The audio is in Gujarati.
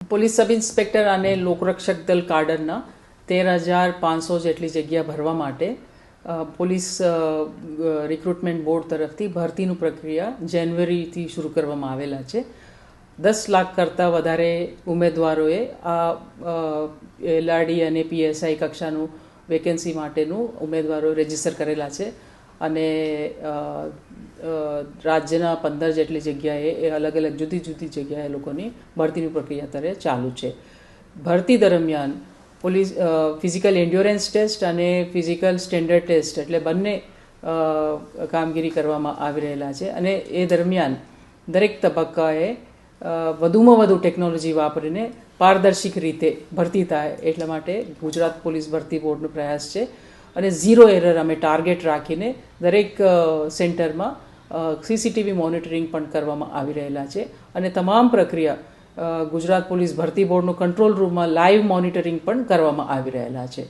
પોલીસ સબ ઇન્સ્પેક્ટર અને લોકરક્ષક દળ કાડરના 13,500 જેટલી જગ્યા ભરવા માટે પોલીસ રિક્રુટમેન્ટ બોર્ડ તરફથી ભરતીનું પ્રક્રિયા જાન્યુઆરીથી શરૂ કરવામાં આવેલા છે. 10 લાખ કરતાં વધારે ઉમેદવારોએ આ LRD અને PSI કક્ષાનું વેકેન્સી માટેનું ઉમેદવારો રજીસ્ટર કરેલા છે અને રાજ્યના 15 જેટલી જગ્યાએ એ અલગ અલગ જુદી જુદી જગ્યાએ લોકોની ભરતીની પ્રક્રિયા અત્યારે ચાલુ છે. ભરતી દરમિયાન પોલીસ ફિઝિકલ એન્ડ્યોરન્સ ટેસ્ટ અને ફિઝિકલ સ્ટેન્ડર્ડ ટેસ્ટ એટલે બંને કામગીરી કરવામાં આવી રહેલા છે અને એ દરમિયાન દરેક તબક્કાએ વધુમાં વધુ ટેકનોલોજી વાપરીને પારદર્શક રીતે ભરતી થાય એટલા માટે ગુજરાત પોલીસ ભરતી બોર્ડનો પ્રયાસ છે અને 0 એરર અમે ટાર્ગેટ રાખીને દરેક સેન્ટરમાં CCTV મોનિટરિંગ પણ કરવામાં આવી રહેલા છે અને તમામ પ્રક્રિયા ગુજરાત પોલીસ ભરતી બોર્ડનો કંટ્રોલ રૂમમાં લાઈવ મોનિટરિંગ પણ કરવામાં આવી રહેલા છે.